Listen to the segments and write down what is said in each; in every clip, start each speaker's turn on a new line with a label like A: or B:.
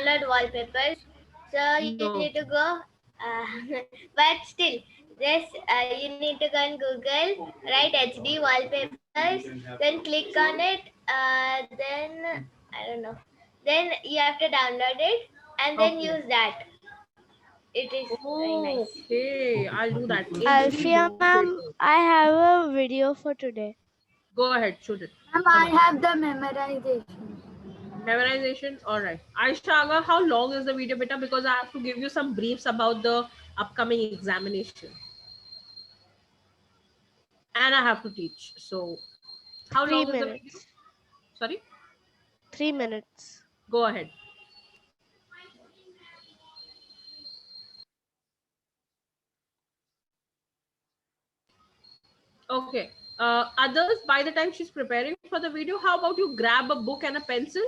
A: download wallpapers. So you need to go, but still, this you need to go on Google, write HD wallpapers, then click on it. Then I don't know. Then you have to download it and then use that. It is very nice.
B: Okay, I'll do that.
C: Alfia ma'am, I have a video for today.
B: Go ahead, shoot it.
D: Ma'am, I have the memorization.
B: Memorization, all right. Aisha, Aga, how long is the video, beta? Because I have to give you some briefs about the upcoming examination. And I have to teach. So, how
C: 3
B: long is the video?
C: minutes.
B: Sorry?
C: 3 minutes.
B: Go ahead. Okay. Others, by the time she's preparing for the video, how about you grab a book and a pencil?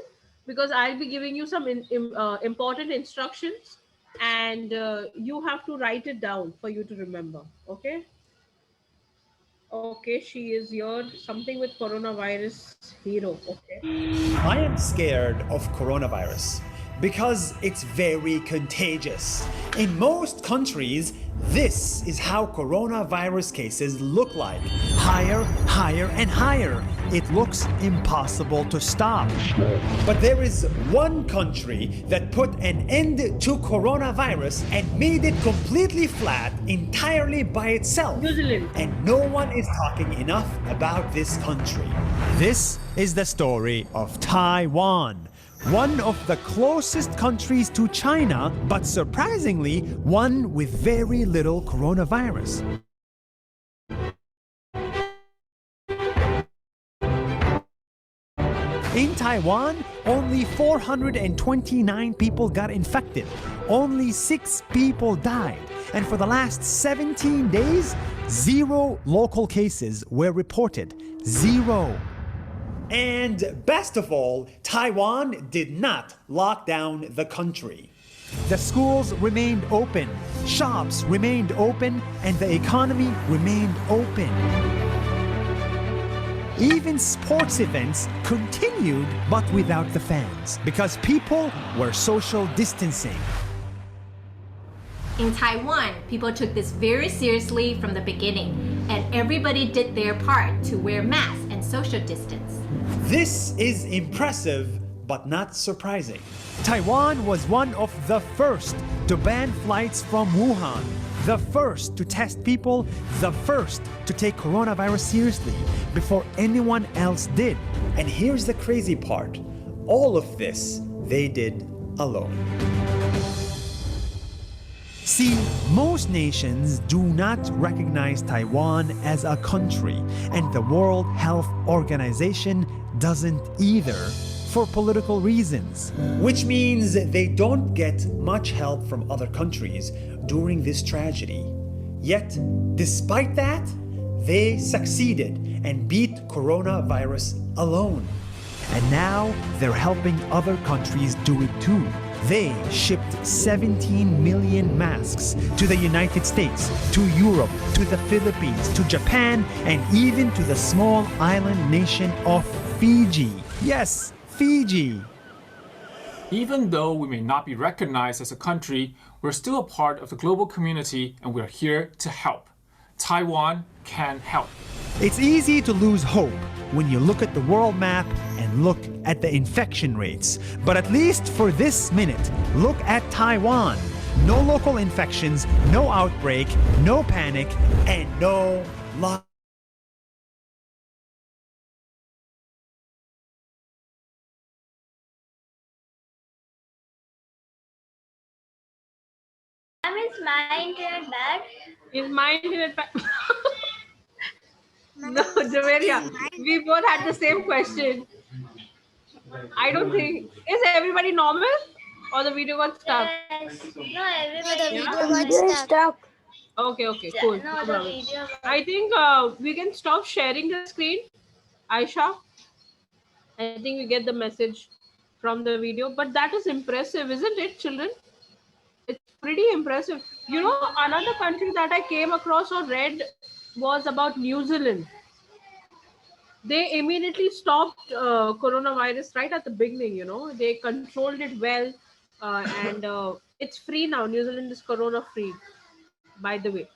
B: Because I'll be giving you some important instructions and you have to write it down for you to remember. Okay. Okay, she is your something with coronavirus hero. Okay.
E: I am scared of coronavirus because it's very contagious. In most countries, this is how coronavirus cases look like. Higher, higher, and higher. It looks impossible to stop. But there is one country that put an end to coronavirus and made it completely flat entirely by itself.
B: New Zealand.
E: And no one is talking enough about this country. This is the story of Taiwan, one of the closest countries to China, but surprisingly, one with very little coronavirus. In Taiwan, only 429 people got infected. Only 6 people died. And for the last 17 days, 0 local cases were reported. 0. And best of all, Taiwan did not lock down the country. The schools remained open, shops remained open, and the economy remained open. Even sports events continued, but without the fans, because people were social distancing.
F: In Taiwan, people took this very seriously from the beginning, and everybody did their part to wear masks and social distance.
E: This is impressive, but not surprising. Taiwan was one of the first to ban flights from Wuhan, the first to test people, the first to take coronavirus seriously before anyone else did. And here's the crazy part. All of this they did alone. See, most nations do not recognize Taiwan as a country, and the World Health Organization doesn't either, for political reasons. Which means they don't get much help from other countries during this tragedy. Yet, despite that, they succeeded and beat coronavirus alone. And now they're helping other countries do it too. They shipped 17 million masks to the United States, to Europe, to the Philippines, to Japan, and even to the small island nation of Fiji. Yes, Fiji.
G: Even though we may not be recognized as a country, we're still a part of the global community and we're here to help. Taiwan can help.
E: It's easy to lose hope when you look at the world map and look at the infection rates. But at least for this minute, look at Taiwan. No local infections, no outbreak, no panic, and no lockdown.
A: Is my internet bad?
B: Is my internet bad? No, Javeria, we both had the same question. I don't think, is everybody normal or the video got stuck?
A: Yes. No, everybody.
D: Video stuck.
B: Okay, cool.
A: No,
B: No
A: the
B: problem.
A: video.
B: I think we can stop sharing the screen. Aisha, I think we get the message from the video, but that is impressive, isn't it, children? It's pretty impressive. You know, another country that I came across or read was about New Zealand. They immediately stopped coronavirus right at the beginning, you know. They controlled it well. and it's free now. New Zealand is corona free, by the way.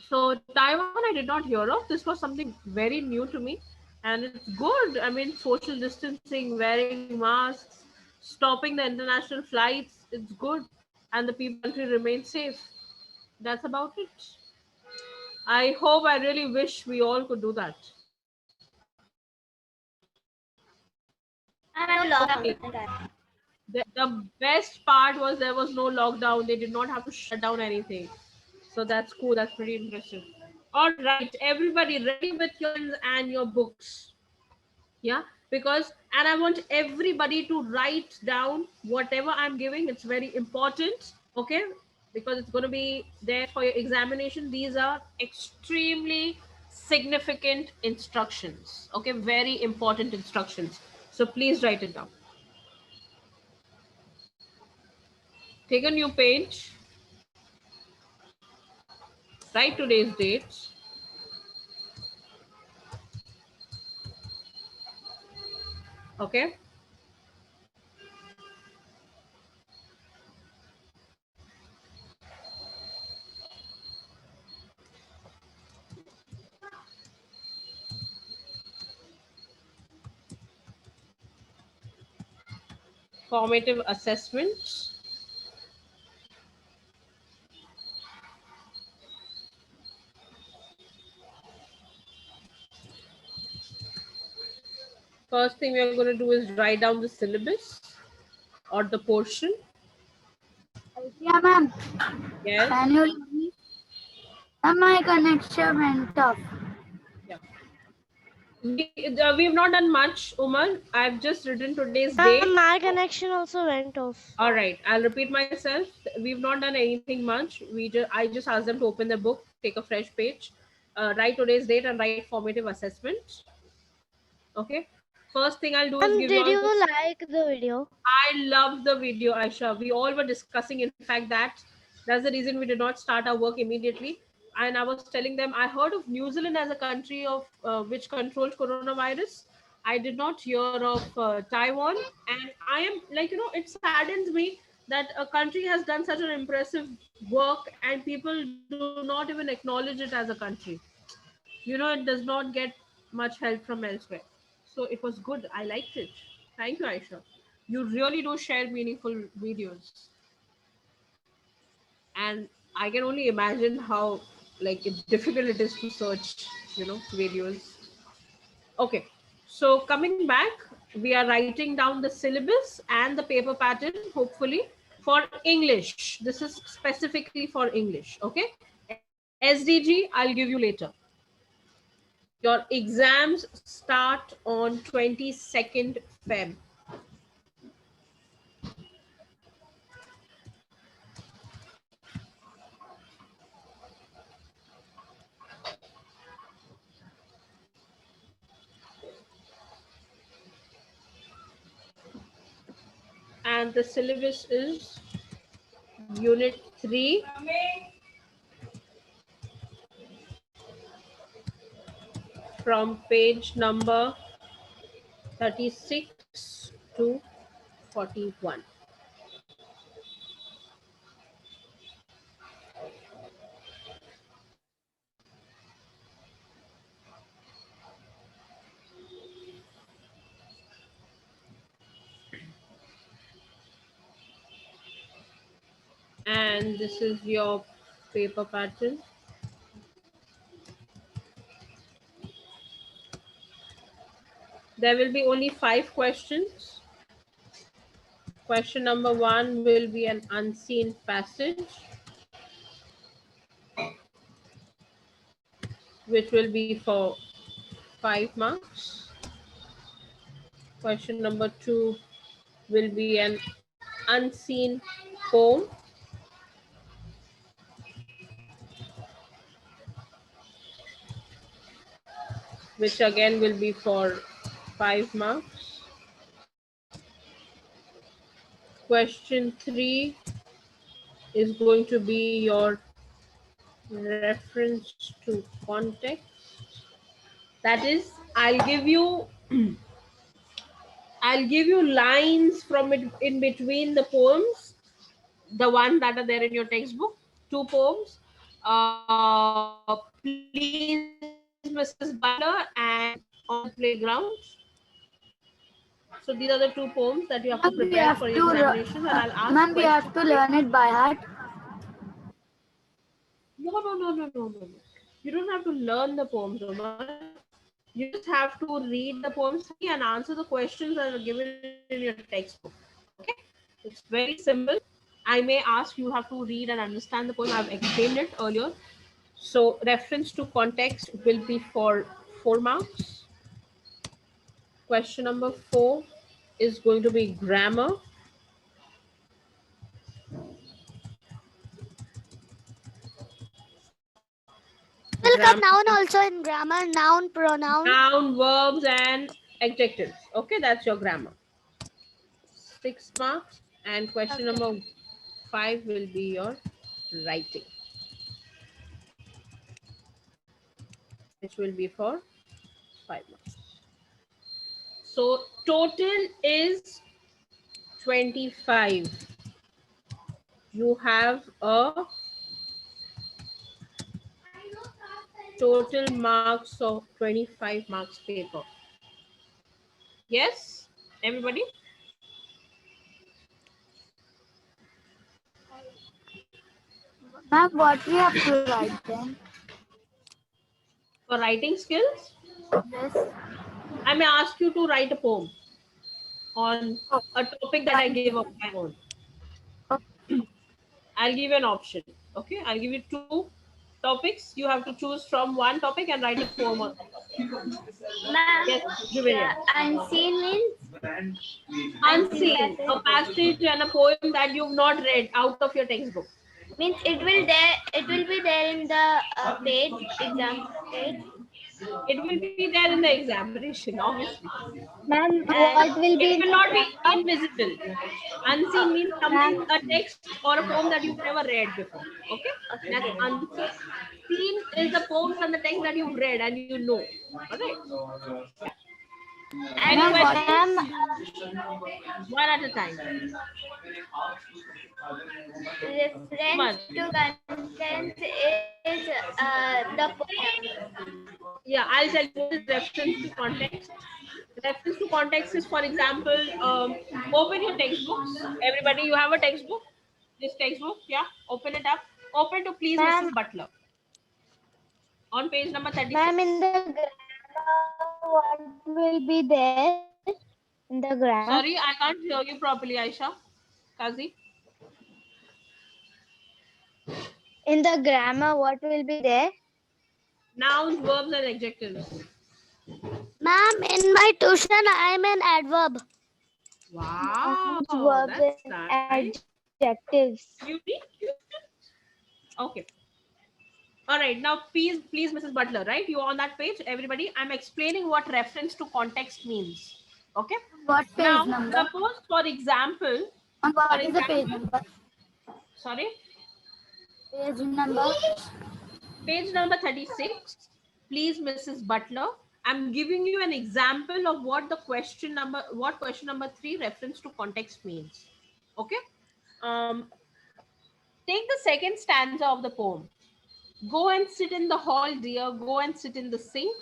B: So Taiwan, I did not hear of. This was something very new to me, and it's good. I mean, social distancing, wearing masks, stopping the international flights. It's good, and the people country remain safe. That's about it. I hope. I really wish we all could do that.
A: I'm at a
B: Okay.
A: lockdown.
B: The best part was there was no lockdown. They did not have to shut down anything. So that's cool. That's pretty impressive. All right, everybody, ready with your pens and your books. Yeah, because and I want everybody to write down whatever I'm giving. It's very important. Okay, because it's going to be there for your examination. These are extremely significant instructions. Okay, very important instructions. So please write it down. Take a new page, write today's dates. Okay. Formative assessments. First thing we are going to do is write down the syllabus or the portion.
D: Yeah, ma'am.
B: Yes.
D: Can you hear me? My connection went off.
B: Yeah. We've not done much, Umar. I've just written today's
C: Yeah,
B: date.
C: my connection also went off.
B: All right, I'll repeat myself. We've not done anything much. I just asked them to open the book, take a fresh page, write today's date, and write formative assessment. Okay. First thing I'll do is give you
C: Did
B: all
C: you
B: this.
C: like the video?
B: I love the video, Aisha. We all were discussing, in fact, that's the reason we did not start our work immediately. And I was telling them, I heard of New Zealand as a country of which controls coronavirus. I did not hear of Taiwan. And I am like, it saddens me that a country has done such an impressive work and people do not even acknowledge it as a country. It does not get much help from elsewhere. So it was good. I liked it. Thank you, Aisha. You really do share meaningful videos. And I can only imagine how difficult it is to search, videos. Okay. So coming back, we are writing down the syllabus and the paper pattern, hopefully, for English. This is specifically for English. Okay. SDG, I'll give you later. Your exams start on 22nd Feb. And the syllabus is Unit 3. From page number 36 to 41. And this is your paper pattern. There will be only 5 questions. Question number 1 will be an unseen passage, which will be for 5 marks. Question number 2 will be an unseen poem, which again will be for 5 marks. Question 3 is going to be your reference to context. That is, I'll give you I'll give you lines from it in between the poems, the one that are there in your textbook, 2 poems. Please, Mrs. Butler and On the Playground. So these are the 2 poems that you have to
D: Ma'am, we
B: prepare
D: have
B: for
D: to,
B: your examination, and I'll ask
D: ma'am, we have to learn it by heart.
B: No. You don't have to learn the poems, Omar. You just have to read the poems and answer the questions that are given in your textbook. Okay? It's very simple. I may ask you have to read and understand the poem. I've explained it earlier. So reference to context will be for 4 marks. Question number 4 is going to be grammar.
C: We'll get
B: Grammar,
C: noun also in grammar, noun, pronoun.
B: noun, verbs, and adjectives. Okay, that's your grammar. 6 marks. And question number 5 will be your writing, which will be for 5 marks. So total is 25. You have a total marks of 25 marks paper. Yes, everybody?
D: Ma'am, what we have to write then?
B: For writing skills,
D: Yes.
B: I may ask you to write a poem on a topic that I give of my own. I'll give you an option. Okay, I'll give you 2 topics. You have to choose from one topic and write a poem on that topic.
A: Ma'am,
B: Yes, Juvelia.
A: unseen means
B: Unseen, a passage and a poem that you've not read out of your textbook.
A: means it will be there in the page, exam page.
B: It will be there in the examination, obviously.
C: Ma'am,
A: what
C: will
B: It will not be invisible. Unseen means something, a text or a poem that you've never read before. Okay? That's unseen. Seen is the poems and the text that you've read and you know. Alright? Any
A: And
B: questions? One at a time.
A: reference to content is the poem.
B: Yeah, I'll tell you what is reference to context. Reference to context is, for example, open your textbooks. Everybody, you have a textbook? This textbook, yeah? Open it up. Open to please, Mrs. Butler. On page number 36.
C: ma'am, in the grammar, what will be there in the grammar?
B: Sorry, I can't hear you properly, Aisha. Kazi?
C: In the grammar, what will be there?
B: Nouns, verbs, and adjectives.
C: Ma'am, in my tuition, I am an adverb.
B: Wow,
C: Verbs
B: that's
C: and
B: nice.
C: adjectives.
B: Unique. Okay. All right. Now, please, Mrs. Butler, right? You on that page, everybody. I'm explaining what reference to context means. Okay.
D: What page
B: Now,
D: number?
B: suppose, for example,
D: And what is the page number?
B: sorry,
D: Page number.
B: page number 36. Please, Mrs. Butler. I'm giving you an example of what question number 3 reference to context means. Okay. Take the second stanza of the poem. Go and sit in the hall, dear. Go and sit in the sink.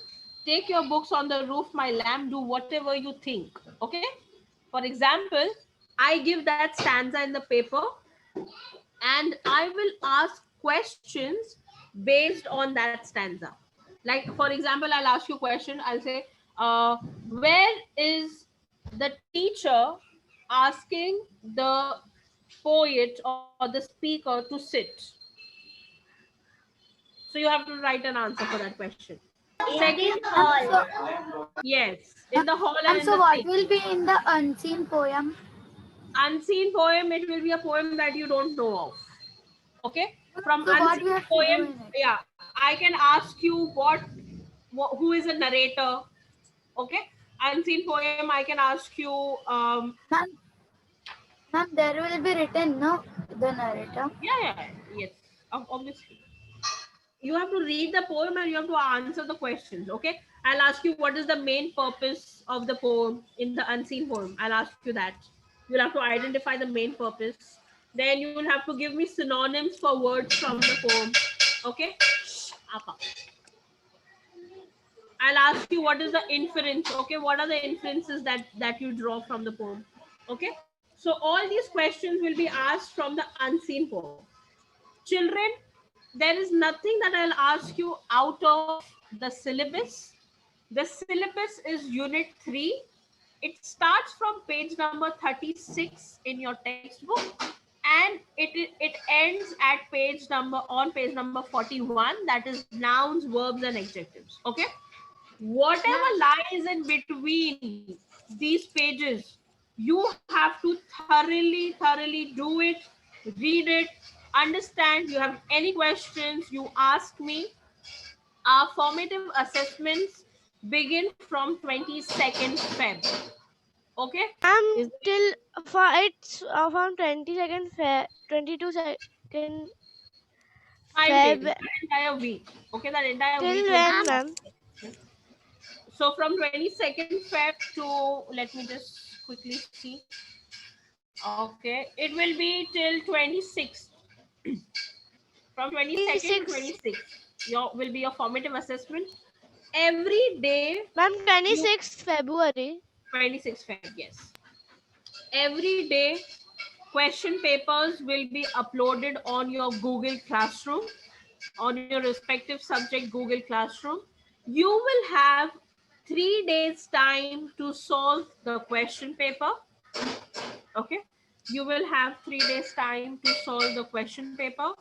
B: Take your books on the roof, my lamb. Do whatever you think. Okay. For example, I give that stanza in the paper and I will ask questions based on that stanza. Like, for example, I'll ask you a question. I'll say, where is the teacher asking the poet or the speaker to sit? So you have to write an answer for that question.
A: Second hall.
B: Yes, in the hall and
D: And
B: in
D: so
B: the
D: what
B: sink.
D: will be in the unseen poem?
B: Unseen poem, it will be a poem that you don't know of. Okay? From
D: So what
B: unseen
D: we have to do
B: poem,
D: in it?
B: yeah, I can ask you who is a narrator. Okay? Unseen poem, I can ask you,
D: Ma'am, there will be written, no, the narrator.
B: yes, obviously. You have to read the poem and you have to answer the questions. Okay? I'll ask you what is the main purpose of the poem in the unseen poem. I'll ask you that. You'll have to identify the main purpose. Then you will have to give me synonyms for words from the poem. Okay? Apa. I'll ask you what is the inference. Okay, what are the inferences that you draw from the poem? Okay, so all these questions will be asked from the unseen poem. Children, there is nothing that I'll ask you out of the syllabus. The syllabus is unit 3. It starts from page number 36 in your textbook, and it ends at page number 41, that is nouns, verbs and adjectives. Okay, whatever lies in between these pages, you have to thoroughly do it, read it, understand. You have any questions, you ask me. Our formative assessments begin from 22nd Feb. Okay,
H: I'm till for it's from 22nd Feb, 22nd
B: 5 days,
H: Feb.
B: that entire week. Okay, that entire
H: Till
B: week will
H: when,
B: be-
H: ma'am?
B: So from 22nd Feb to, let me just quickly see. Okay, it will be till 26th. From 22nd to 26th, will be your formative assessment. Every day,
H: Ma'am, 26th February.
B: 26th Feb, yes. Every day, question papers will be uploaded on your Google Classroom, on your respective subject Google Classroom. You will have 3 days time to solve the question paper. Okay, you will have 3 days time to solve the question paper.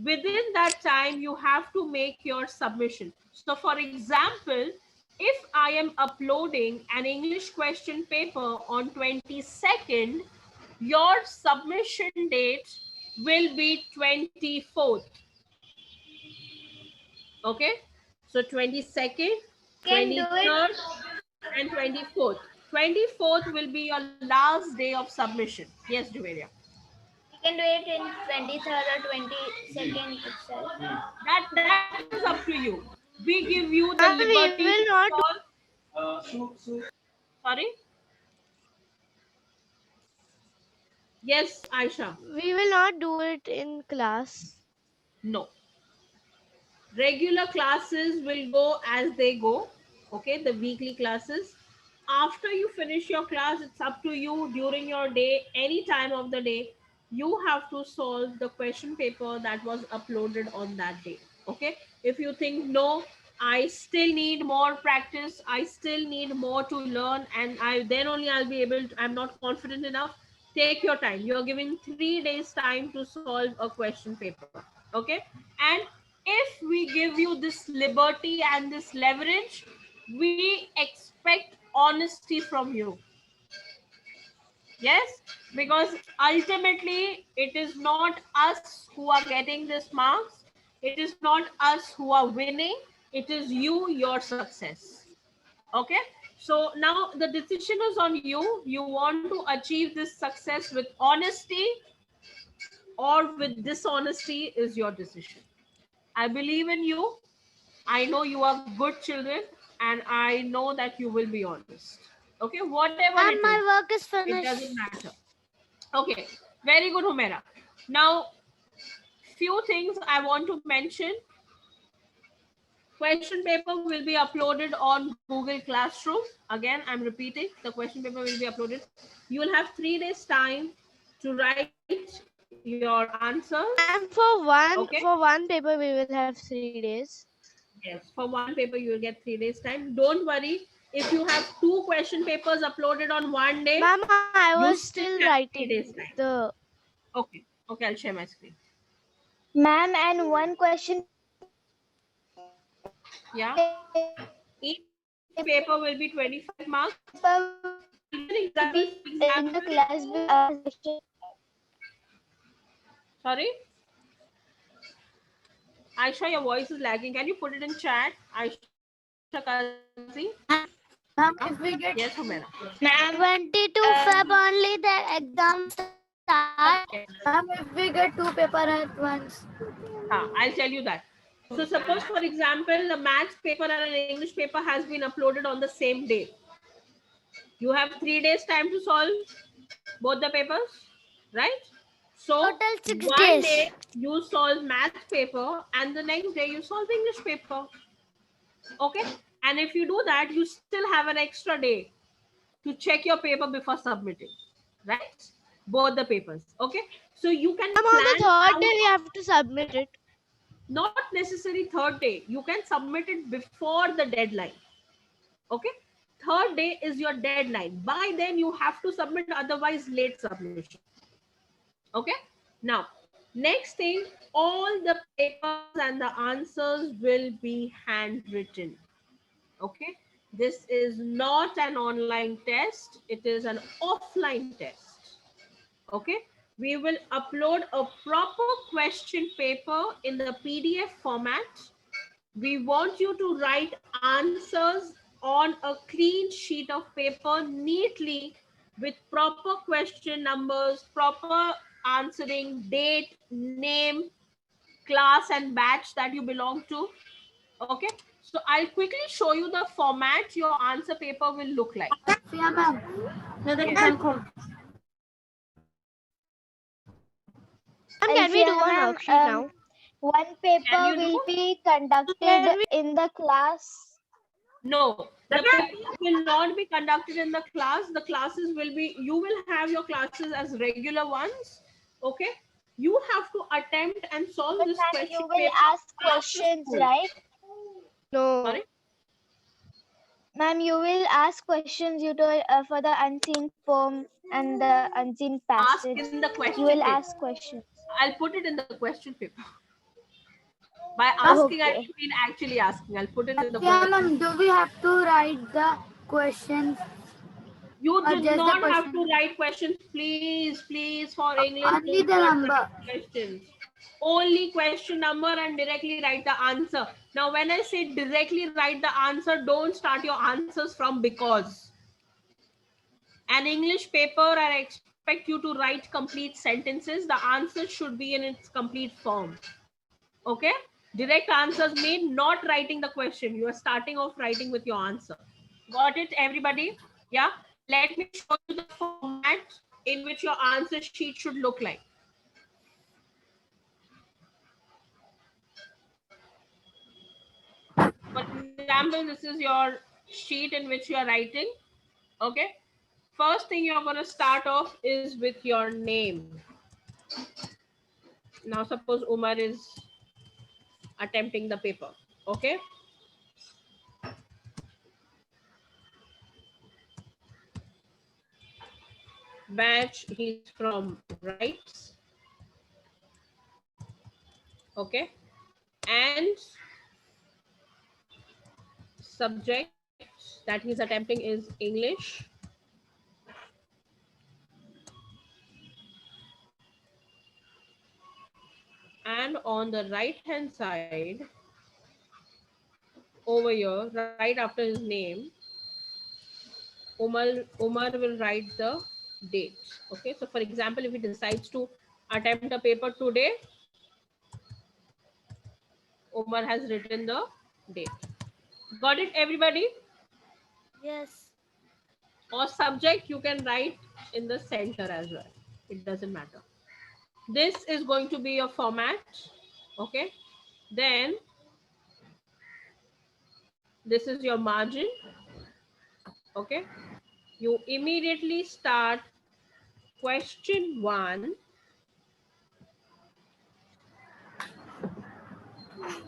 B: Within that time, you have to make your submission. So for example, if I am uploading an English question paper on 22nd, your submission date will be 24th. Okay, so 22nd, 23rd and 24th. 24th will be your last day of submission. Yes, Juvelia.
A: You can do it in 23rd or 22nd itself.
B: That is up to you. We give you the
H: Ma'am, we
B: liberty
H: will
B: to
H: not
B: solve. Sorry? Yes, Aisha.
H: We will not do it in class.
B: No. Regular classes will go as they go. Okay, the weekly classes. After you finish your class, it's up to you during your day, any time of the day, you have to solve the question paper that was uploaded on that day. Okay, if you think no, I still need more practice, I still need more to learn, and then only I'll be able to, I'm not confident enough, take your time. You're given 3 days time to solve a question paper. Okay, and if we give you this liberty and this leverage, we expect honesty from you. Yes, because ultimately it is not us who are getting this marks, it is not us who are winning, it is you, your success. Okay, so now the decision is on you. You want to achieve this success with honesty or with dishonesty is your decision. I believe in you. I know you are good children, and I know that you will be honest. Okay, whatever
C: And
B: it
C: my
B: is,
C: work is
B: it
C: finished.
B: doesn't matter. Okay, very good, Humera. Now, few things I want to mention. Question paper will be uploaded on Google Classroom. Again, I'm repeating, the question paper will be uploaded. You will have 3 days time to write your answers.
H: And for one paper, we will have 3 days.
B: Yes, for one paper you will get 3 days time. Don't worry, if you have 2 question papers uploaded on one day,
H: Ma'am, I
B: you
H: was
B: still
H: still
B: have 3
H: writing
B: days time.
H: the.
B: Okay, I'll share my screen.
C: Ma'am, and one question.
B: Yeah, each paper will be 25 marks.
C: In the class.
B: Sorry? Aisha, your voice is lagging. Can you put it in chat? Aisha Kazi?
D: If we get
B: Yes, Humera.
C: Ma'am, 22 Feb only the exam start.
D: if we get 2 papers at once.
B: I'll tell you that. So suppose, for example, the maths paper and an English paper has been uploaded on the same day. You have 3 days time to solve both the papers, right? So
C: Total 6
B: one
C: days.
B: day you solve maths paper and the next day you solve English paper. Okay, and if you do that, you still have an extra day to check your paper before submitting, right? Both the papers. Okay, so you can
H: On the
B: plan
H: third
B: out-
H: day, we have to submit it.
B: not necessary third day. You can submit it before the deadline. Okay, third day is your deadline. By then you have to submit, otherwise late submission. Okay, now next thing, all the papers and the answers will be handwritten. Okay, this is not an online test, it is an offline test. Okay, we will upload a proper question paper in the PDF format. We want you to write answers on a clean sheet of paper neatly with proper question numbers, proper answering, date, name, class and batch that you belong to. Okay, so I'll quickly show you the format your answer paper will look like.
D: Yeah, ma'am.
H: Ma'am, can we do a
C: Ma'am,
H: worksheet now?
C: one paper
B: Can you
C: will
B: do?
C: be conducted
H: Can we-
C: in the class.
B: No, the papers will not be conducted in the class. The classes will be, you will have your classes as regular ones. Okay, you have to attempt and solve
C: But
B: this
C: ma'am,
B: question
C: you will
B: paper
C: ask
B: after
C: questions,
B: school.
C: right?
H: No.
B: Sorry?
C: Ma'am, you will ask questions for the unseen poem and the unseen
B: Ask
C: passage.
B: in the question
C: You will
B: paper.
C: ask questions.
B: I'll put it in the question paper. By asking, I
C: Okay.
B: don't mean actually asking. I'll put it in the
D: Yeah,
B: question.
D: ma'am. Do we have to write the questions?
B: You
D: Or
B: do
D: just the
B: not have to
D: question?
B: write questions, please, for English.
D: Only
B: do
D: the
B: not
D: number.
B: write questions. Only question number and directly write the answer. Now, when I say directly write the answer, don't start your answers from because. An English paper, I expect you to write complete sentences. The answer should be in its complete form. Okay? Direct answers mean not writing the question. You are starting off writing with your answer. Got it, everybody? Yeah? Let me show you the format in which your answer sheet should look like. For example, this is your sheet in which you are writing. Okay? First thing you're going to start off is with your name. Now, suppose Umar is attempting the paper. Okay? Batch, he's from rights. Okay, and subject that he's attempting is English. And on the right hand side over here, right after his name, Umar will write the date. Okay, so for example, if he decides to attempt a paper today, Umar has written the date. Got it, everybody?
H: Yes.
B: Or subject you can write in the center as well. It doesn't matter. This is going to be your format. Okay, then this is your margin. Okay, you immediately start question 1.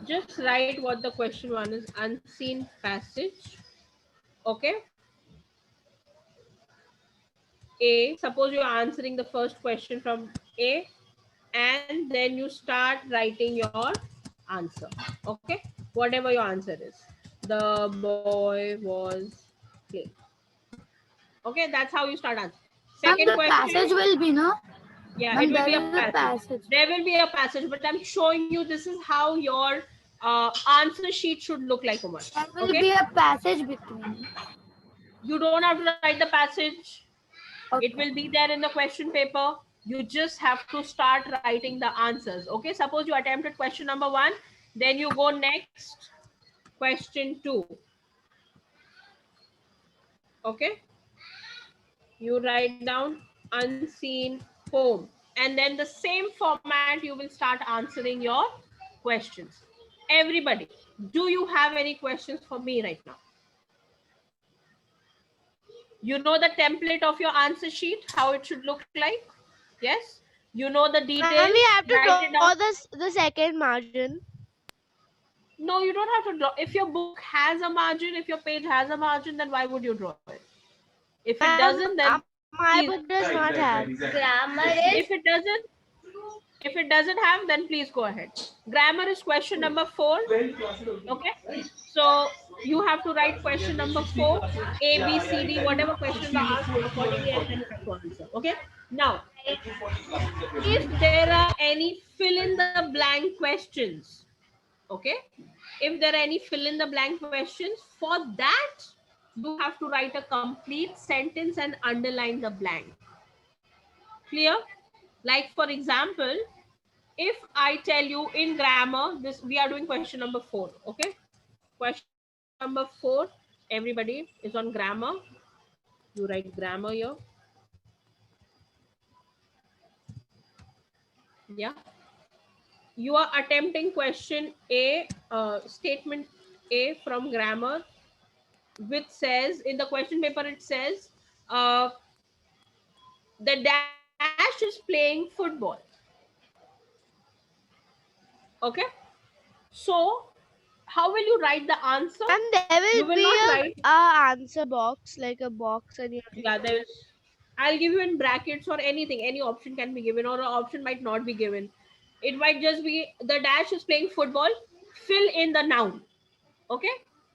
B: Just write what the question 1 is, unseen passage. Okay, A, suppose you're answering the first question from A, and then you start writing your answer. Okay, whatever your answer is. The boy was playing. Okay, that's how you start answering.
D: Ma'am,
B: Second
D: the
B: question.
D: passage will be, no?
B: Yeah,
D: Ma'am,
B: it will be a
D: there is
B: passage. There will be a passage, but I'm showing you this is how your answer sheet should look like, Umar.
D: There will
B: Okay?
D: be a passage between.
B: You don't have to write the passage.
D: Okay.
B: It will be there in the question paper. You just have to start writing the answers. Okay, suppose you attempted question number 1. Then you go next, question 2. Okay. You write down unseen home. And then the same format, you will start answering your questions. Everybody, do you have any questions for me right now? You know the template of your answer sheet, how it should look like? Yes? You know the details?
H: And we have to
B: Write it
H: draw
B: down.
H: the second margin.
B: No, you don't have to draw. If your book has a margin, if your page has a margin, then why would you draw it? If it doesn't, then
H: My
B: please,
H: book does not have.
A: Grammar is
B: if it doesn't have, then please go ahead. Grammar is question number 4. Okay, so you have to write question number 4, A, B, C, D, whatever questions are asked accordingly, and then you have to answer. Okay, now if there are any fill in the blank questions, okay, if there are any fill in the blank questions, for that you have to write a complete sentence and underline the blank. Clear? Like for example, if I tell you in grammar, this we are doing question number 4. Okay, question number 4, everybody is on grammar. You write grammar here. Yeah, you are attempting question A, statement A from grammar, which says in the question paper, it says the dash is playing football. Okay, so how will you write the answer?
H: And there will be
B: write
H: a answer box, like a box, and you have to
B: yeah, there's I'll give you in brackets or anything. Any option can be given, or an option might not be given. It might just be the dash is playing football. Fill in the noun. Okay,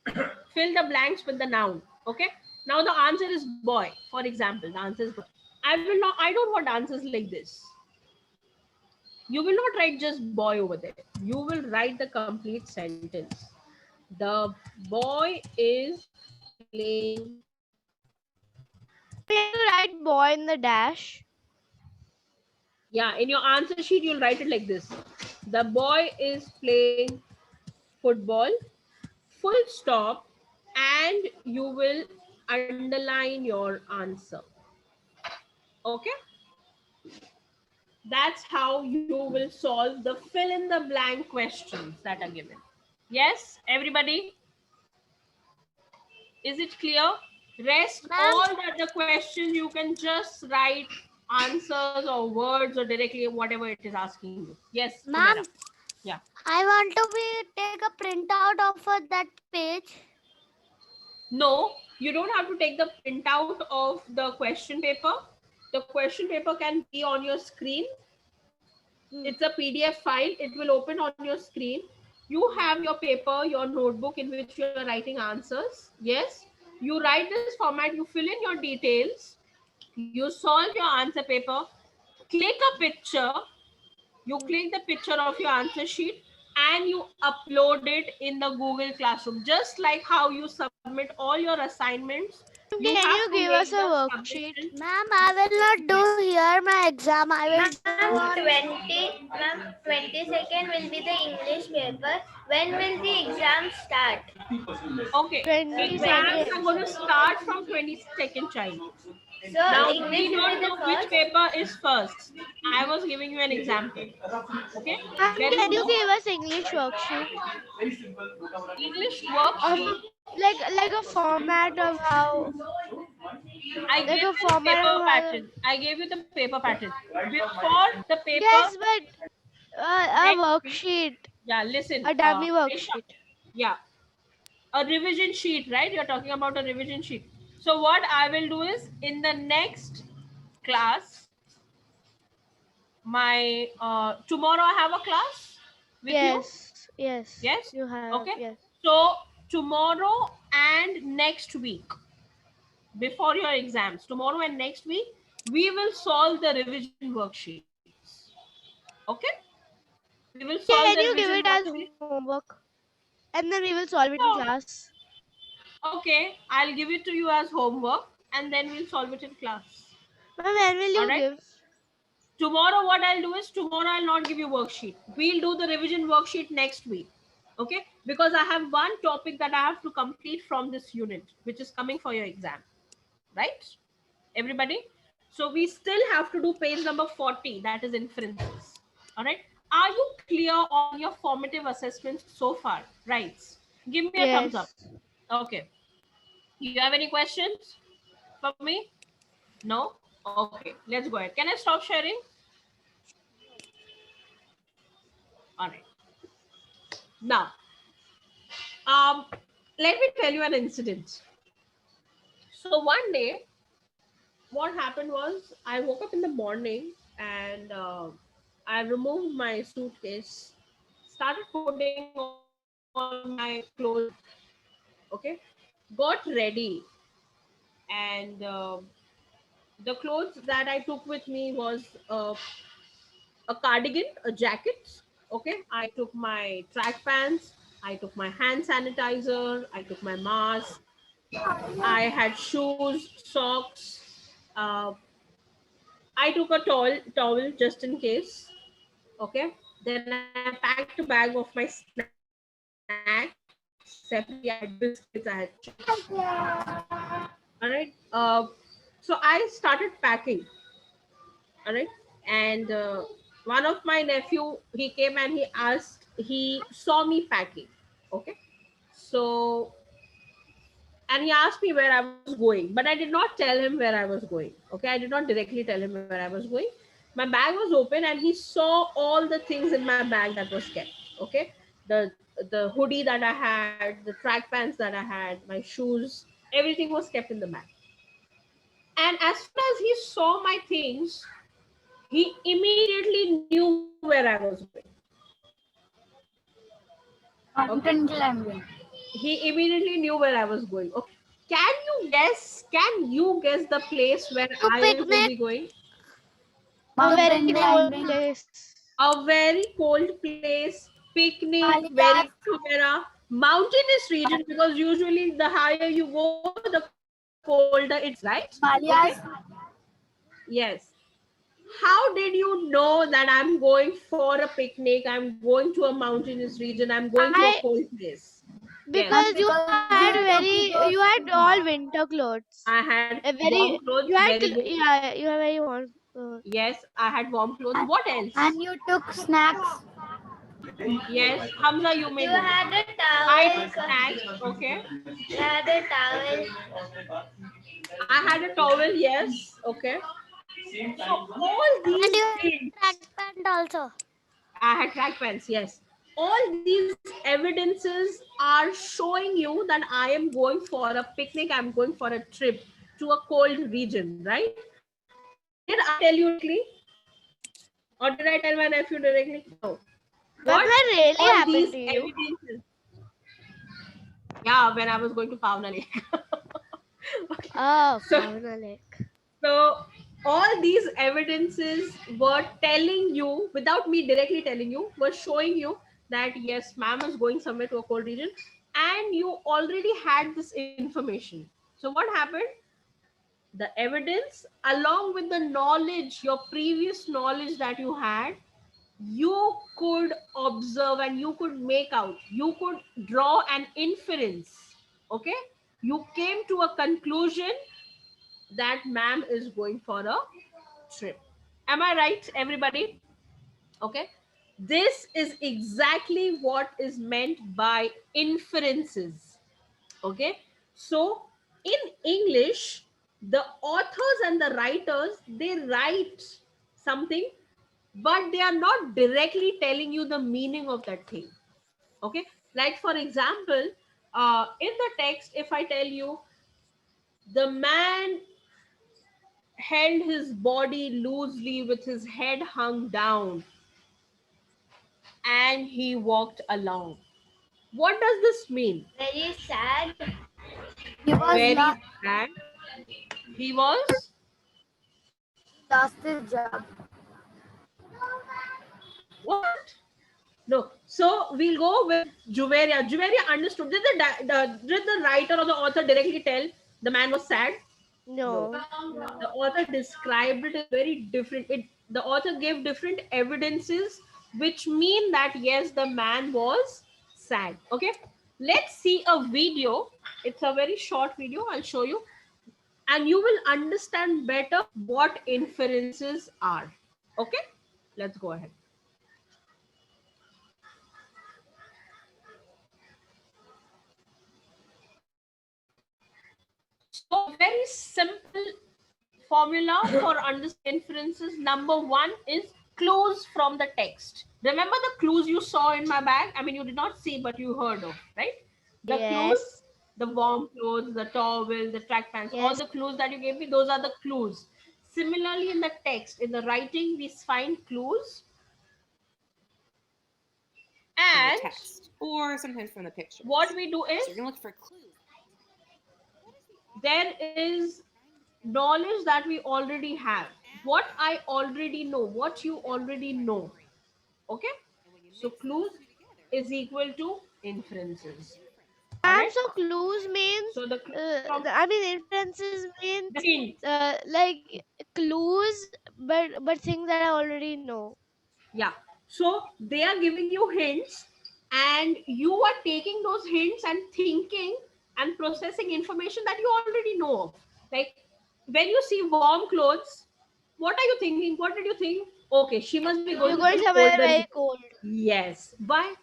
B: fill the blanks with the noun. Okay, now the answer is boy. For example, the answer is boy. I don't want answers like this. You will not write just boy over there. You will write the complete sentence. The boy is playing.
H: We have to write boy in the dash.
B: Yeah, in your answer sheet, you'll write it like this. The boy is playing football, full stop, and you will underline your answer. Okay? That's how you will solve the fill in the blank questions that are given. Yes, everybody? Is it clear? Rest, all the other questions, you can just write answers or words or directly whatever it is asking you. Yes,
D: Ma'am.
B: Yeah.
D: I want to take a printout of that page.
B: No, you don't have to take the printout of the question paper. The question paper can be on your screen. It's a PDF file. It will open on your screen. You have your paper, your notebook in which you are writing answers. Yes. You write this format, you fill in your details, you solve your answer paper, click a picture, you click the picture of your answer sheet, and you upload it in the Google Classroom. Just like how you submit all your assignments.
H: Can you give us a worksheet?
D: Ma'am, I will not do here my exam. I will do on
A: 22nd will be the English paper. When will the exam start?
B: Okay. Exams are going to start from 22nd, child.
A: So
B: now
A: English
B: we don't know which paper is first. I was giving you an example. Okay.
H: Can you give us English worksheet?
B: English worksheet.
H: Like a format of how.
B: I gave you the paper pattern. I gave you the paper pattern. Before the paper.
H: Yes, but a worksheet.
B: Yeah, listen.
H: A dummy worksheet.
B: Yeah. A revision sheet, right? You're talking about a revision sheet. So what I will do is in the next class, my tomorrow I have a class with you.
H: Yes.
B: Yes.
H: You have.
B: Okay.
H: Yes.
B: So tomorrow and next week, before your exams, tomorrow and next week, we will solve the revision worksheets. Okay. We will solve.
H: Can you give it as homework? And then we will solve it in class.
B: Okay, I'll give it to you as homework and then we'll solve it in class.
H: When will you give?
B: Tomorrow what I'll do is, tomorrow I'll not give you worksheet. We'll do the revision worksheet next week. Okay, because I have one topic that I have to complete from this unit, which is coming for your exam, right? Everybody? So we still have to do page number 40, that is inferences. All right. Are you clear on your formative assessments so far? Right. Give me a thumbs up.
H: Yes.
B: Okay. You have any questions for me? No? Okay. Let's go ahead. Can I stop sharing? All right. Now, let me tell you an incident. So one day, what happened was I woke up in the morning and I removed my suitcase, started putting on my clothes, okay, got ready, and the clothes that I took with me was a cardigan, a jacket. Okay, I took my track pants, I took my hand sanitizer, I took my mask, I had shoes, socks. Uh, I took a towel just in case. Okay. Then I packed a bag of my snacks separately. I had biscuits, I had chips. All right. So I started packing. All right. And one of my nephew, he came and he saw me packing. Okay. So, and he asked me where I was going, but I did not tell him where I was going. Okay, I did not directly tell him where I was going. My bag was open and he saw all the things in my bag that was kept. Okay, the hoodie that I had, the track pants that I had, my shoes, everything was kept in the bag. And as soon as he saw my things, he immediately knew where I was going.
D: Mountain climbing.
B: He immediately knew where I was going. Okay. Can you guess? Can you guess the place where
H: To
B: I will be
H: picnic.
B: going?
H: A very
D: Mountain
H: cold
D: climbing.
H: place.
B: A very cold place, picnic,
D: Himalayas.
B: very camera, mountainous region, because usually the higher you go, the colder it gets, right? Okay.
D: Himalayas.
B: Yes. How did you know that I'm going for a picnic? I'm going to a mountainous region. I'm going to a
H: I
B: cold place. Yes.
H: because you had all winter clothes.
B: I had
H: A
B: warm
H: very
B: clothes,
H: you had
B: very good.
H: yeah you have very warm clothes.
B: Yes, I had warm clothes. What else?
D: And you took snacks.
B: Yes, Hamza, you may
A: You
B: go.
A: had a
B: I
A: towel.
B: took snacks. Okay.
A: You had a towel.
B: I had a towel. Yes. Okay. So all these
H: And you
B: things,
H: track pant also.
B: I had track pants. Yes. All these evidences are showing you that I am going for a picnic. I'm going for a trip to a cold region, right? Did I tell you directly, or did I tell my nephew directly? No.
H: But
B: What
H: what really
B: all
H: happened
B: these
H: to you?
B: evidences? Yeah, when I was going to Pavna Lake. Okay.
H: Oh,
B: So,
H: Pavana Lake.
B: so all these evidences were telling you, without me directly telling you, were showing you that yes, ma'am is going somewhere to a cold region, and you already had this information. So what happened? The evidence, along with the knowledge, your previous knowledge that you had, you could observe and you could make out, you could draw an inference. Okay, you came to a conclusion that ma'am is going for a trip. Am I right, everybody? Okay, this is exactly what is meant by inferences. Okay, so in English, the authors and the writers, they write something, but they are not directly telling you the meaning of that thing. Okay, like for example, in the text, if I tell you the man held his body loosely with his head hung down and he walked along, what does this mean?
A: Very sad.
D: He was
B: Very
D: not
B: sad. He was
D: lost his job.
B: what? No. So we'll go with Juveria. Juveria understood. Did the writer or the author directly tell the man was sad?
H: No.
B: The author described it as very different. The author gave different evidences which mean that yes, the man was sad. Okay, let's see a video. It's a very short video. I'll show you, and you will understand better what inferences are. Okay, let's go ahead. So very simple formula for understanding inferences. Number one is clues from the text. Remember the clues you saw in my bag? I mean, you did not see, but you heard of, right? The clues, the warm clothes, the towel, the track pants, all the clues that you gave me, those are the clues. Similarly, in the text, in the writing, we find clues. And
I: the text, or sometimes from the picture.
B: What we do is,
I: so you're gonna look for clues.
B: There is knowledge that we already have. What I already know, what you already know. Okay? So clues is equal to inferences.
H: And so clues means,
B: so
H: I mean inferences means like clues, but things that I already know.
B: Yeah. So they are giving you hints, and you are taking those hints and thinking and processing information that you already know of. Like when you see warm clothes, what are you thinking? What did you think? Okay, she must be going
H: to somewhere very cold.
B: Yes. Why?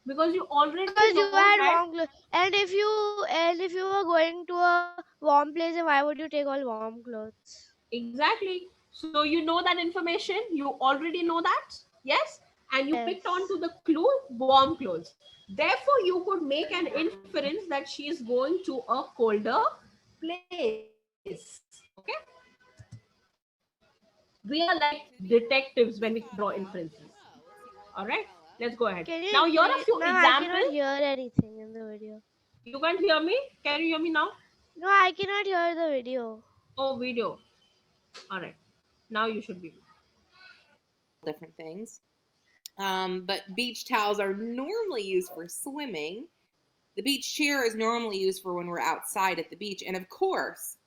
B: Because you already
H: because
B: know
H: you had
B: that.
H: warm clothes. And if you were going to a warm place, then why would you take all warm clothes?
B: Exactly. So you know that information. You already know that. Yes. And you picked on to the clue warm clothes. Therefore, you could make an inference that she is going to a colder place. Okay. We are like detectives when we draw inferences. All right. Let's go ahead. Now, here are a few examples.
H: I cannot hear anything in the video.
B: You can't hear me? Can you hear me now?
H: No, I cannot hear the video.
B: Oh, video. All right. Now you should be.
I: Different things. But beach towels are normally used for swimming. The beach chair is normally used for when we're outside at the beach. And of course,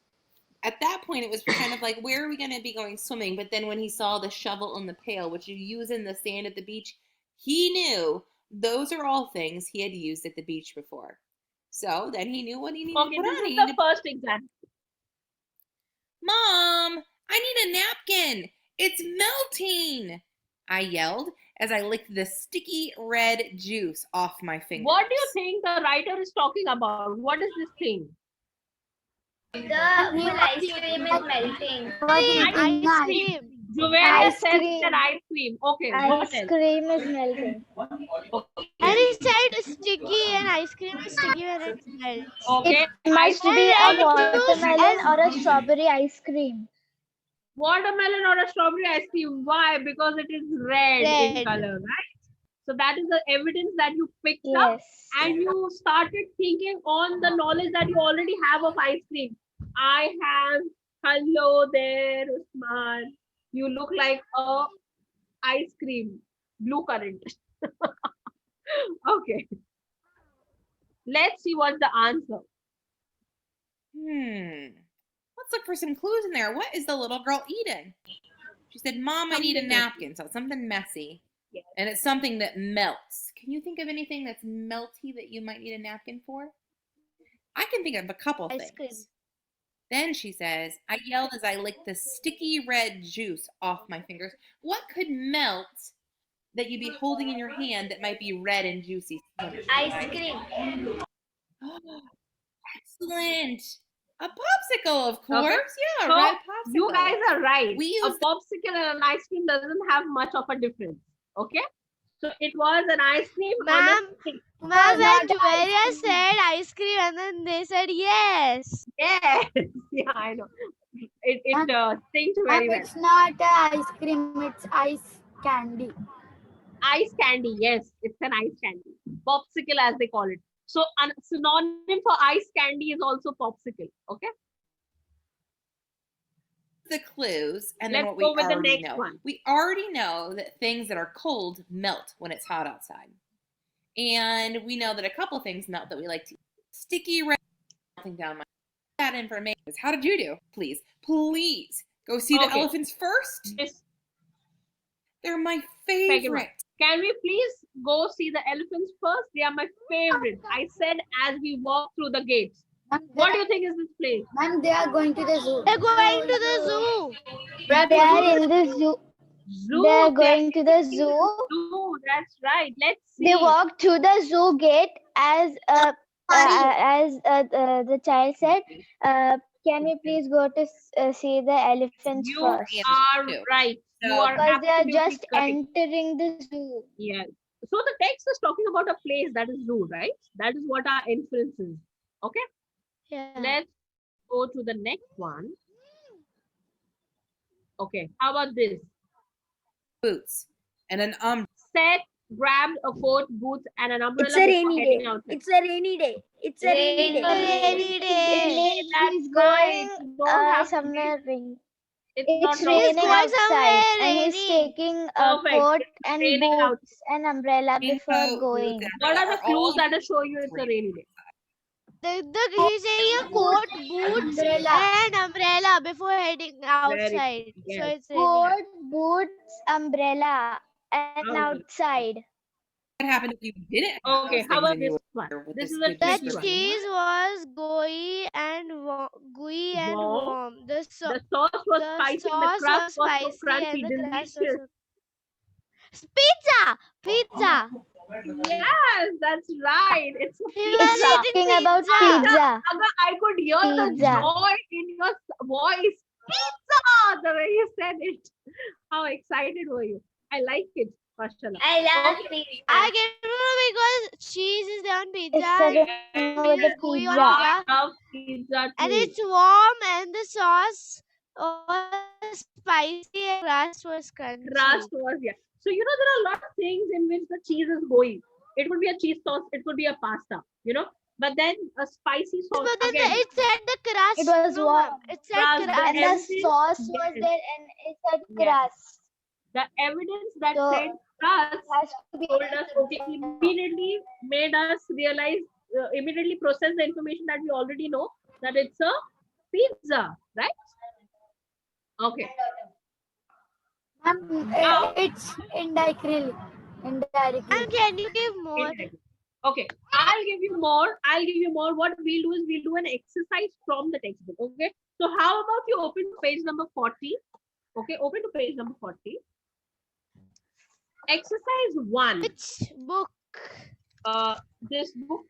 I: at that point, it was kind of like, where are we going to be going swimming? But then when he saw the shovel and the pail, which you use in the sand at the beach, he knew those are all things he had used at the beach before. So then he knew what he needed to put on.
B: This is the first example.
I: Mom, I need a napkin. It's melting, I yelled as I licked the sticky red juice off my fingers.
B: What do you think the writer is talking about? What is this thing?
A: The ice cream is melting.
H: Ice cream.
B: Juvelia said it's an ice cream. Okay,
C: Ice cream is melting.
B: Okay.
H: And he said sticky, and ice cream is sticky when it melts.
B: Okay.
C: It must be a watermelon or a strawberry ice cream.
B: Watermelon or a strawberry ice cream. Why? Because it is red in color, right? So that is the evidence that you picked up, and you started thinking on the knowledge that you already have of ice cream. I have, hello there, Usman. You look like a ice cream, blue currant. Okay. Let's see what's the answer.
I: Let's look for some clues in there. What is the little girl eating? She said, Mom, I need a napkin. So it's something messy.
B: Yeah.
I: And it's something that melts. Can you think of anything that's melty that you might need a napkin for? I can think of a couple things.
H: Cream.
I: Then she says, I yelled as I licked the sticky red juice off my fingers. What could melt that you'd be holding in your hand that might be red and juicy?
A: Ice cream.
I: Excellent. A popsicle, of course.
B: Okay.
I: Yeah,
B: So
I: red popsicle.
B: you guys are right.
I: We
B: A
I: use
B: popsicle and an ice cream doesn't have much of a difference. Okay? So it was an ice cream.
H: Ma'am, when Juvelia said ice cream, and then they said yes.
B: Yes. Yeah, I know. It sings very well.
D: It's not ice cream, it's ice candy.
B: Ice candy, yes. It's an ice candy. Popsicle as they call it. So a synonym for ice candy is also popsicle. Okay?
I: The clues, and
B: Let's
I: then what
B: go
I: we
B: with the
I: already
B: next
I: know.
B: one.
I: We already know that things that are cold melt when it's hot outside. And we know that a couple things melt that we like to eat. Sticky red melting down my that information. How did you do? Please go see the elephants first.
B: Yes.
I: They're my favorite.
B: Can we please go see the elephants first? They are my favorite. I said as we walk through the gates. What do you think is this place?
D: Ma'am, they are going to the zoo.
H: They're going to the zoo.
C: They are in the zoo.
B: Zoo.
C: They are going to the zoo.
B: Zoo. That's right. Let's see.
C: They walk to the zoo gate as the child said. Can we please go to see the elephants
B: You
C: first?
B: are right. You are
C: Because they are
B: absolutely
C: just
B: correct.
C: entering the zoo.
B: Yes. So the text is talking about a place that is zoo, right? That is what our inference is. Okay.
H: Yeah.
B: Let's go to the next one. Okay. How about this?
I: Boots and an
B: Seth grabbed a coat, boots, and an umbrella.
D: It's a
B: before
D: rainy
B: heading
D: day.
B: outside.
D: It's a rainy day. It's a rainy day.
H: Rainy day.
B: That's
C: He's
B: right.
C: going
B: You don't have to
C: somewhere.
B: It's
C: It's
B: not
C: raining
H: going
C: outside,
H: somewhere
C: and he's
H: rainy.
C: taking a
B: Perfect.
C: coat
B: It's
C: and
B: raining
C: boots and umbrella before
I: raincoat,
C: going.
I: boots,
B: What are the
I: are all
B: clues that will show you it's a rainy day?
H: He's saying a coat, boots, and umbrella before heading outside. So
B: yes.
H: it's raining.
C: Coat, boots, umbrella, and
B: Okay.
C: outside.
I: What happened if you didn't have
B: Okay,
I: those
B: how
I: things
B: about
I: and you
B: this
I: were
B: one?
I: with
B: This
I: this
B: is a
I: good
H: The
B: tricky one.
H: cheese was gooey and warm. The
B: The sauce was
H: the
B: spicy, and the
H: sauce
B: crust
H: was
B: was so
H: spicy
B: crunchy,
H: and the crust
B: delicious.
H: was pizza. Pizza.
B: Yes, that's right. It's a
H: He
B: pizza.
H: was eating
C: Talking about
H: pizza.
C: pizza.
B: Aga, I could hear the
C: Pizza.
B: joy in your voice. Pizza! The way you said it. How excited were you? I like it, mashallah.
A: I love
B: Okay.
A: pizza.
H: I get it because cheese is there on pizza.
C: It's with the
H: Gooey on
C: pizza.
H: pizza.
B: I love pizza
H: And
B: too.
H: it's warm and the sauce was spicy and crust was crunchy.
B: Crust was, yeah. So, you know, there are a lot of things in which the cheese is going. It could be a cheese sauce, it could be a pasta, you know. But then a spicy sauce,
H: But then
B: again,
H: it said the crust.
C: It was
H: no,
C: warm.
H: ma'am. It said
B: Crust,
H: crust.
C: And the
B: Everything-
C: sauce was
B: yes.
C: there, and it said
B: Yes.
C: crust.
B: the evidence that
C: So,
B: said crust
C: It has to be
B: told us, okay, immediately made us realize, immediately process the information that we already know, that it's a pizza, right? Okay.
D: Ma'am,
B: Now-
D: it's indirectly. Indirectly.
H: And can you give more?
B: Okay, I'll give you more. What we'll do is we'll do an exercise from the textbook. Okay. So how about you open to page number 40? Okay, open to page number 40. Exercise 1.
H: Which book?
B: This book,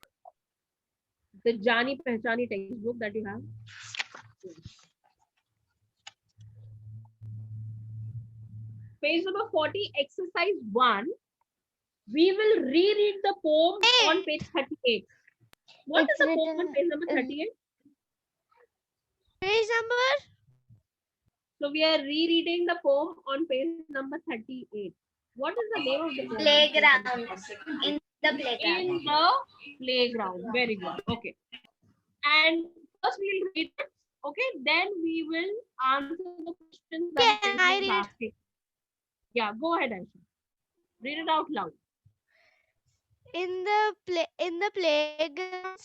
B: the Jani Pehchani textbook that you have. Page number 40, exercise 1. We will reread the poem on page 38. What
C: It's
B: is the poem on
C: written
B: page number
C: in-
B: 38?
H: Page number?
B: So we are rereading the poem on page number 38. What is the name of the poem?
A: Playground. In the playground.
B: In the playground. Very good. Okay. And first we'll read it. Okay. Then we will answer the questions that
H: Can
B: the
H: I
B: person is
H: read?
B: asking. Yeah, go ahead, Aisha. Read it out loud.
H: In the playground,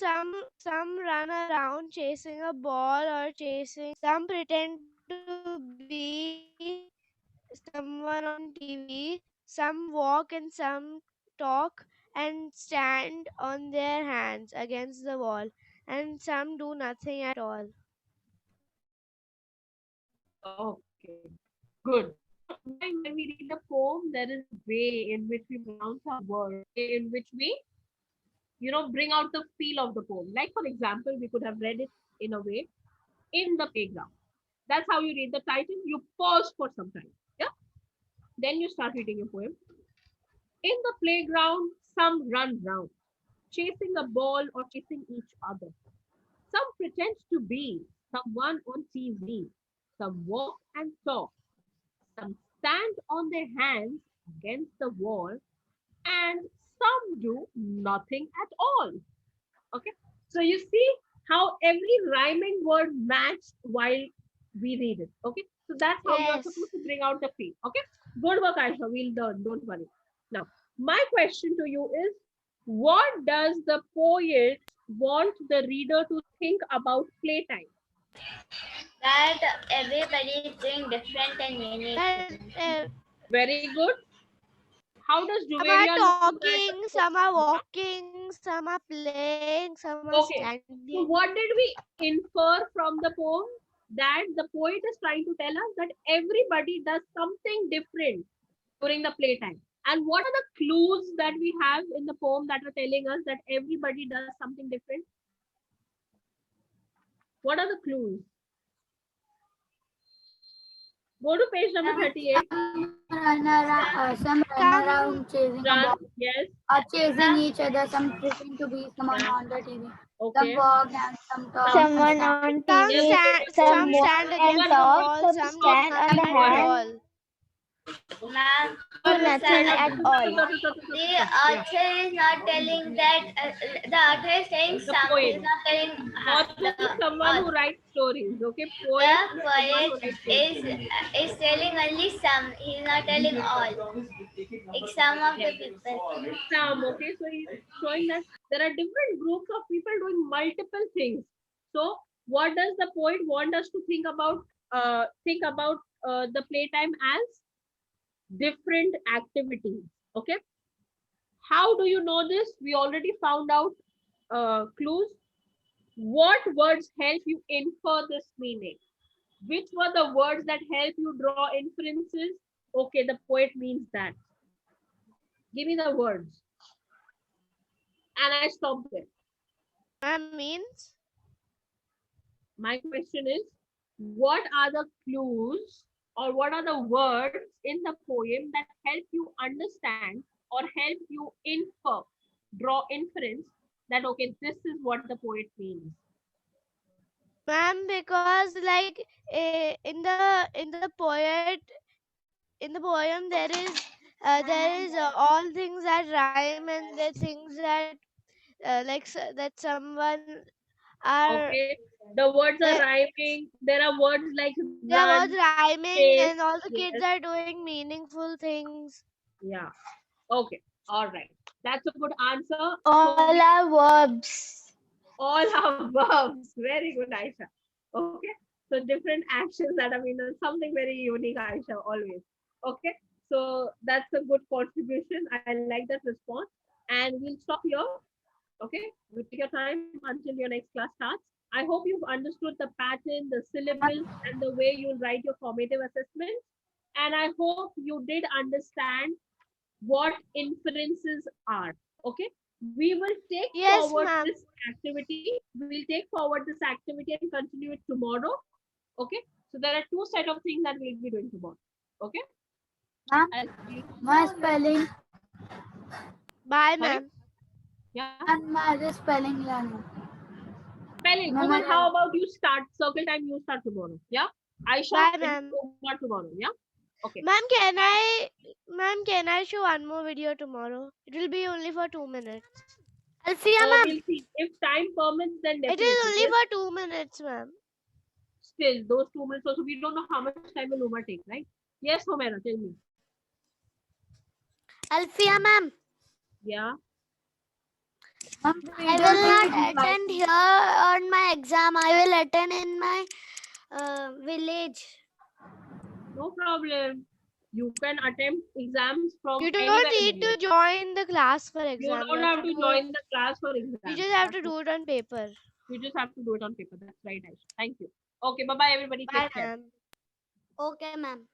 H: some run around chasing a ball or chasing. Some pretend to be someone on TV. Some walk and some talk and stand on their hands against the wall. And some do nothing at all.
B: Okay. Good. When we read the poem, there is a way in which we pronounce our words, in which we, you know, bring out the feel of the poem. Like, for example, we could have read it in a way, in the playground. That's how you read the title. You pause for some time. Yeah. Then you start reading your poem. In the playground, some run round, chasing a ball or chasing each other. Some pretend to be someone on TV. Some walk and talk. Some stand on their hands against the wall, and some do nothing at all. Okay, so you see how every rhyming word matched while we read it. Okay, so that's how you're
H: Yes.
B: supposed to bring out the feel. Okay, good work, Aisha. We'll learn. Don't worry. Now, my question to you is, what does the poet want the reader to think about playtime?
A: That everybody is doing different and unique.
H: That,
A: things.
B: Very good. How does
H: Some are
B: Juveria know that?
H: talking, some are walking, some are playing, some are
B: Okay. So
H: standing.
B: what did we infer from the poem? That the poet is trying to tell us that everybody does something different during the playtime. And what are the clues that we have in the poem that are telling us that everybody does something different? What are the clues? Go to page number 38.
D: Some run around chasing a
B: Run,
D: ball,
B: yes.
D: chasing each other, some pretend to be someone
B: Yeah.
D: on the TV.
B: Okay.
D: Some walk and some talk.
C: Someone
D: some
C: on
H: Some
C: TV,
H: stand,
C: some
H: some
C: walk
H: stand
C: and
H: against the
C: talk,
H: wall,
C: some
H: some do
C: stand on the
H: nothing at
C: hand,
H: all.
A: Ma'am,
C: do nothing at all.
A: the author is not telling that the author is saying
B: The
A: some.
B: poet.
A: He's not telling
B: Author is someone who writes stories. Okay. Poet
A: the
B: is someone who
A: poet
B: writes stories.
A: is telling only some. He's not telling all. Like some of the people.
B: Some, okay, so he's showing that there are different groups of people doing multiple things. So what does the poet want us to think about? The playtime as different activities. Okay. How do you know this? We already found out clues. What words help you infer this meaning? Which were the words that help you draw inferences? Okay, the poet means that. Give me the words. And I stopped there.
H: Means?
B: My question is, what are the clues or what are the words in the poem that help you understand or help you infer, draw inference that, okay, this is what the poet means?
H: Ma'am, because like in the poem there is all things that rhyme and the things that that someone are
B: Okay, the words are
H: there
B: rhyming. There are words like
H: there was
B: run,
H: rhyming
B: chase.
H: and all the kids
B: Yes,
H: are doing meaningful things.
B: yeah. Okay, all right. That's a good answer.
C: All are verbs.
B: All are verbs. Very good, Aisha. Okay. So different actions that I mean something very unique, Aisha, always. Okay. So that's a good contribution. I like that response. And we'll stop here. Okay. You take your time until your next class starts. I hope you've understood the pattern, the syllabus, and the way you'll write your formative assessment. And I hope you did understand what inferences are. Okay. We will take
H: Yes,
B: forward
H: ma'am.
B: this activity. We'll take forward this activity and continue it tomorrow. Okay. So there are two set of things that we'll be doing tomorrow. Okay.
D: Ma'am, my spelling
H: Bye,
B: Sorry?
H: ma'am.
B: Yeah.
D: and my spelling learning.
B: Spelling.
D: Ma'am,
B: Google, how about you start circle time? You start tomorrow. Yeah. Aisha,
H: Bye, ma'am.
B: not tomorrow. Yeah. Okay.
H: Ma'am, can I show one more video tomorrow? It will be only for 2 minutes.
A: Alfia,
B: We'll see. If time permits, then
H: It
B: definitely.
H: is only
B: Yes.
H: for 2 minutes, ma'am.
B: Still, those 2 minutes also, we don't know how much time will Uma take, right? Yes, Homera, tell me.
A: Alfia, ma'am.
B: Yeah.
D: Ma'am,
A: I will not attend here on my exam. I will attend in my village.
B: No problem. You can attempt exams from
H: You
B: anywhere
H: don't
B: in
H: need
B: the
H: to join the class for
B: You
H: exam.
B: don't have to join the class for exam.
H: You just have to do it on paper.
B: You just have to do it on paper. That's right, Aisha. Thank you. Okay, bye-bye, everybody.
H: Bye,
B: Take care.
H: ma'am.
A: Okay, ma'am.